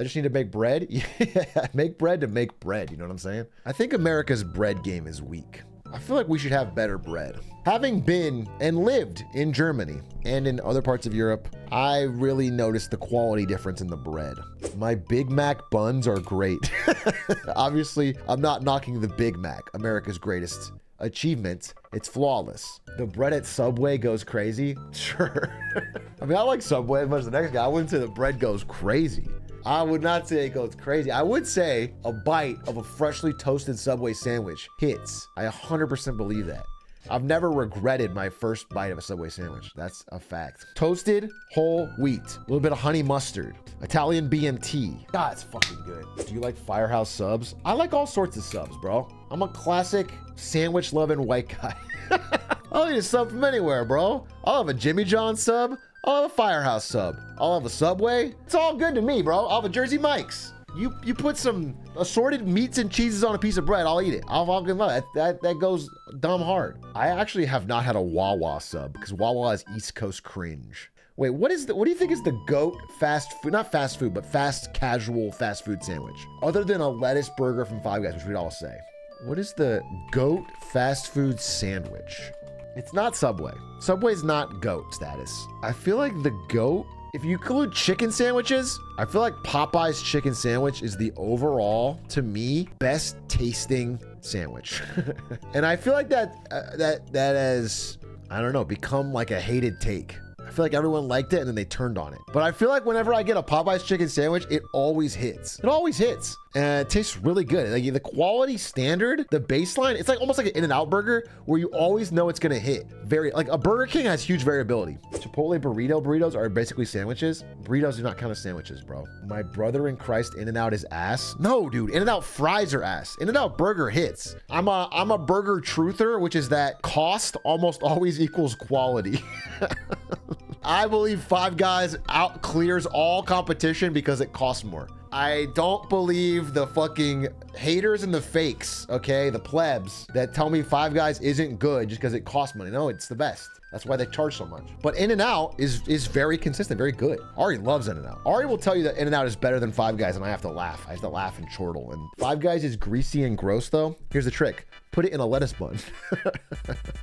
I just need to make bread. Yeah, make bread to make bread. You know what I'm saying? I think America's bread game is weak. I feel like we should have better bread. Having been and lived in Germany and in other parts of Europe, I really noticed the quality difference in the bread. My Big Mac buns are great. Obviously, I'm not knocking the Big Mac, America's greatest achievement. It's flawless. The bread at Subway goes crazy. Sure. I mean, I like Subway as much as the next guy. I wouldn't say the bread goes crazy. I would not say it goes crazy. I would say a bite of a freshly toasted Subway sandwich hits. I 100% believe that. I've never regretted my first bite of a Subway sandwich. That's a fact. Toasted whole wheat, a little bit of honey mustard, Italian BMT. God, it's fucking good. Do you like Firehouse subs? I like all sorts of subs, bro. I'm a classic sandwich loving white guy. I'll eat a sub from anywhere, bro. I'll have a Jimmy John sub. I'll have a Firehouse sub. I'll have a Subway. It's all good to me, bro. I'll have a Jersey Mike's. You put some assorted meats and cheeses on a piece of bread, I'll eat it. I'll fucking love it. That goes dumb hard. I actually have not had a Wawa sub because Wawa is East Coast cringe. Wait, what do you think is the GOAT fast food, not fast food, but fast casual fast food sandwich? Other than a lettuce burger from Five Guys, which we'd all say. What is the GOAT fast food sandwich? It's not Subway. Subway's not GOAT status. I feel like the GOAT, if you include chicken sandwiches, I feel like Popeye's chicken sandwich is the overall, to me, best tasting sandwich. And I feel like that has, I don't know, become like a hated take. I feel like everyone liked it and then they turned on it. But I feel like whenever I get a Popeye's chicken sandwich, it always hits. It always hits. And it tastes really good. Like the quality standard, the baseline, it's like almost like an In-N-Out burger where you always know it's gonna hit. Like a Burger King has huge variability. Chipotle burritos are basically sandwiches. Burritos do not count as sandwiches, bro. My brother in Christ, In-N-Out is ass. No, dude, In-N-Out fries are ass. In-N-Out burger hits. I'm a burger truther, which is that cost almost always equals quality. I believe Five Guys out clears all competition because it costs more. I don't believe the fucking haters and the fakes, okay? The plebs that tell me Five Guys isn't good just because it costs money. No, it's the best. That's why they charge so much. But In-N-Out is very consistent, very good. Ari loves In-N-Out. Ari will tell you that In-N-Out is better than Five Guys, and I have to laugh. I have to laugh and chortle. And Five Guys is greasy and gross, though. Here's the trick. Put it in a lettuce bun.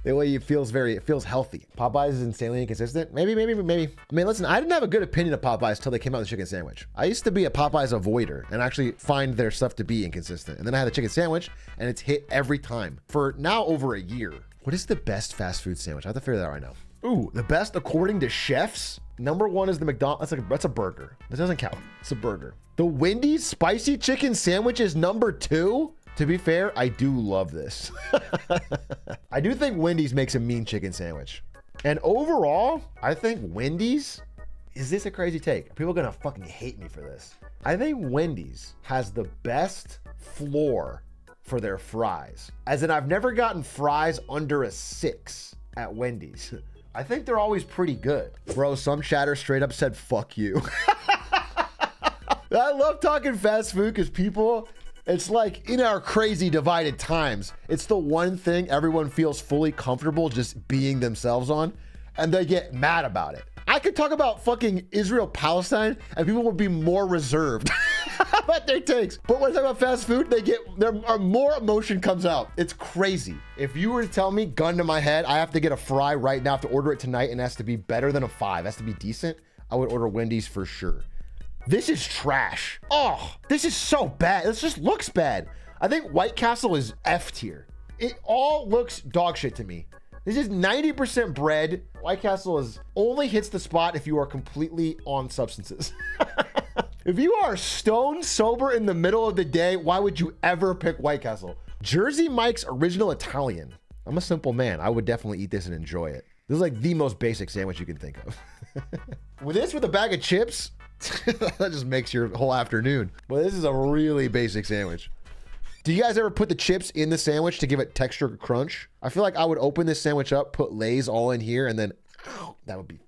That way it feels healthy. Popeyes is insanely inconsistent. Maybe. I mean, listen, I didn't have a good opinion of Popeyes till they came out with the chicken sandwich. I used to be a Popeyes avoider and actually find their stuff to be inconsistent. And then I had the chicken sandwich and it's hit every time for now over a year. What is the best fast food sandwich? I have to figure that out right now. Ooh, the best according to chefs? Number one is the McDonald's. That's a burger. That doesn't count. It's a burger. The Wendy's spicy chicken sandwich is number two? To be fair, I do love this. I do think Wendy's makes a mean chicken sandwich. And overall, I think Wendy's, is this a crazy take? Are people gonna fucking hate me for this? I think Wendy's has the best floor for their fries. As in, I've never gotten fries under a 6 at Wendy's. I think they're always pretty good. Bro, some chatter straight up said, fuck you. I love talking fast food because people, it's like in our crazy divided times, it's the one thing everyone feels fully comfortable just being themselves on, and they get mad about it. I could talk about fucking Israel-Palestine and people would be more reserved about their takes. But when I talk about fast food, more emotion comes out. It's crazy. If you were to tell me, gun to my head, I have to get a fry right now, I have to order it tonight, and it has to be better than a 5, it has to be decent, I would order Wendy's for sure. This is trash. Oh, this is so bad. This just looks bad. I think White Castle is F tier. It all looks dog shit to me. This is 90% bread. White Castle only hits the spot if you are completely on substances. If you are stone sober in the middle of the day, why would you ever pick White Castle? Jersey Mike's Original Italian. I'm a simple man. I would definitely eat this and enjoy it. This is like the most basic sandwich you can think of. With a bag of chips, that just makes your whole afternoon. But this is a really basic sandwich. Do you guys ever put the chips in the sandwich to give it texture crunch? I feel like I would open this sandwich up, put Lay's all in here, and then that would be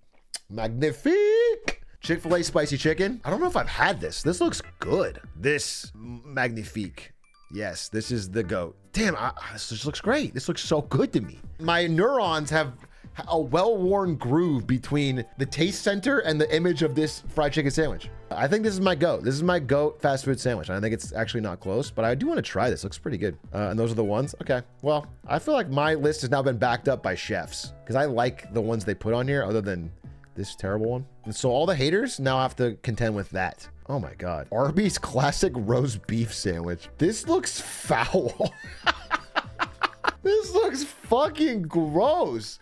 magnifique. Chick-fil-A spicy chicken. I don't know if I've had this. This looks good. This magnifique. Yes, this is the GOAT. Damn, this just looks great. This looks so good to me. My neurons have a well-worn groove between the taste center and the image of this fried chicken sandwich. I think this is my GOAT. This is my GOAT fast food sandwich. I think it's actually not close, but I do want to try this. Looks pretty good. And those are the ones. Okay. Well, I feel like my list has now been backed up by chefs because I like the ones they put on here other than this terrible one. And so all the haters now have to contend with that. Oh my God. Arby's classic roast beef sandwich. This looks foul. This looks fucking gross.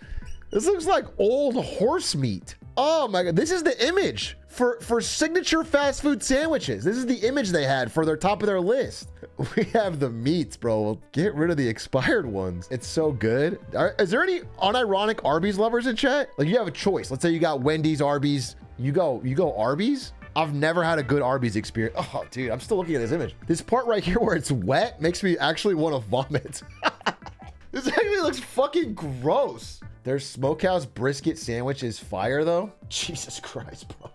This looks like old horse meat. Oh my God. This is the image for signature fast food sandwiches. This is the image they had for their top of their list. We have the meats, bro. We'll get rid of the expired ones. It's so good. Is there any unironic Arby's lovers in chat? Like, you have a choice. Let's say you got Wendy's, Arby's. You go Arby's? I've never had a good Arby's experience. Oh, dude, I'm still looking at this image. This part right here where it's wet makes me actually want to vomit. This actually looks fucking gross. Their smokehouse brisket sandwich is fire though. Jesus Christ, bro.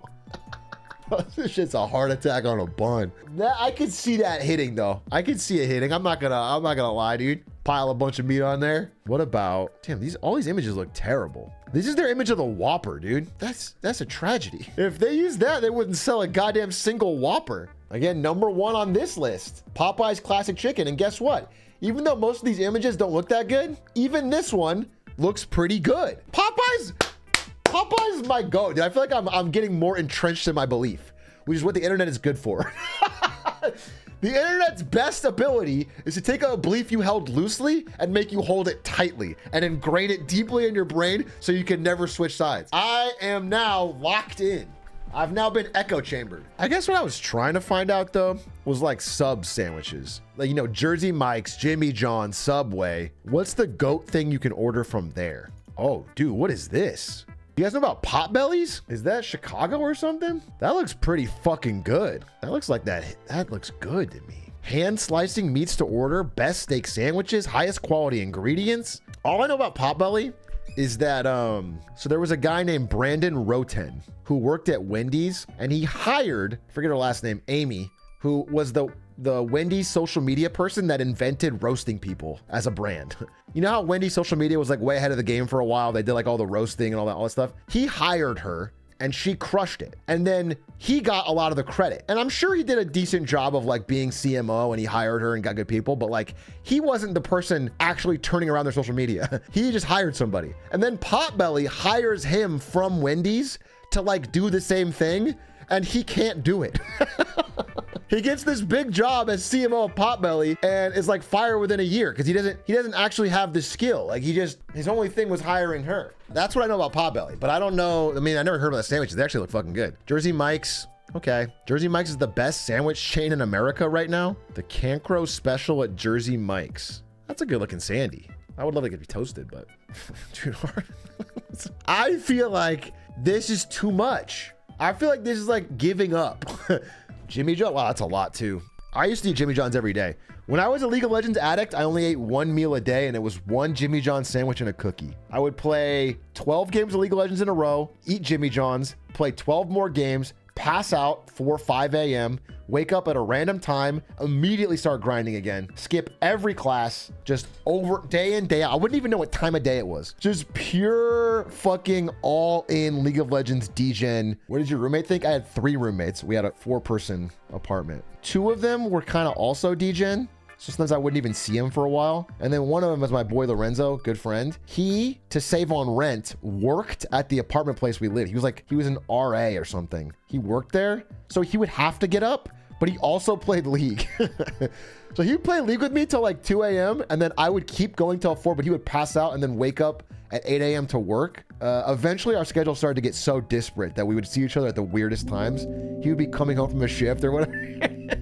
This shit's a heart attack on a bun. I could see that hitting though. I could see it hitting. I'm not gonna lie, dude. Pile a bunch of meat on there. What about, damn, all these images look terrible. This is their image of the Whopper, dude. That's a tragedy. If they used that, they wouldn't sell a goddamn single Whopper. Again, #1 on this list, Popeye's classic chicken. And guess what? Even though most of these images don't look that good, even this one looks pretty good. Popeye's is my GOAT, dude. I feel like I'm getting more entrenched in my belief, which is what the internet is good for. The internet's best ability is to take a belief you held loosely and make you hold it tightly and ingrain it deeply in your brain so you can never switch sides. I am now locked in. I've now been echo chambered. I guess what I was trying to find out though was like sub sandwiches. Like, you know, Jersey Mike's, Jimmy John's, Subway. What's the GOAT thing you can order from there? Oh, dude, what is this? You guys know about Potbellies? Is that Chicago or something? That looks pretty fucking good. That looks like that looks good to me. Hand slicing meats to order, best steak sandwiches, highest quality ingredients. All I know about Potbelly is that so there was a guy named Brandon Roten who worked at Wendy's, and he hired, I forget her last name, Amy, who was the Wendy's social media person that invented roasting people as a brand. You know how Wendy's social media was like way ahead of the game for a while? They did like all the roasting and all that stuff. He hired her and she crushed it. And then he got a lot of the credit. And I'm sure he did a decent job of like being CMO and he hired her and got good people, but like he wasn't the person actually turning around their social media. He just hired somebody. And then Potbelly hires him from Wendy's to like do the same thing, and he can't do it. He gets this big job as CMO of Potbelly and is like fired within a year because he doesn't actually have the skill. Like his only thing was hiring her. That's what I know about Potbelly, but I don't know. I mean, I never heard about the sandwiches. They actually look fucking good. Jersey Mike's. Okay. Jersey Mike's is the best sandwich chain in America right now. The Cancro special at Jersey Mike's. That's a good looking sandy. I would love it to be toasted, but dude, I feel like this is too much. I feel like this is like giving up. Jimmy John, wow, that's a lot too. I used to eat Jimmy John's every day. When I was a League of Legends addict, I only ate one meal a day, and it was one Jimmy John sandwich and a cookie. I would play 12 games of League of Legends in a row, eat Jimmy John's, play 12 more games, pass out 4 or 5 a.m., wake up at a random time, immediately start grinding again, skip every class, just over day in, day out. I wouldn't even know what time of day it was. Just pure fucking all in League of Legends degen. What did your roommate think? I had 3 roommates. We had a 4-person apartment. 2 of them were kind of also degen. So sometimes I wouldn't even see him for a while. And then one of them was my boy Lorenzo, good friend. He, to save on rent, worked at the apartment place we lived. He was an RA or something. He worked there. So he would have to get up, but he also played League. So he would play League with me till like 2 a.m. And then I would keep going till 4, but he would pass out and then wake up at 8 a.m. to work. Eventually our schedule started to get so disparate that we would see each other at the weirdest times. He would be coming home from a shift or whatever.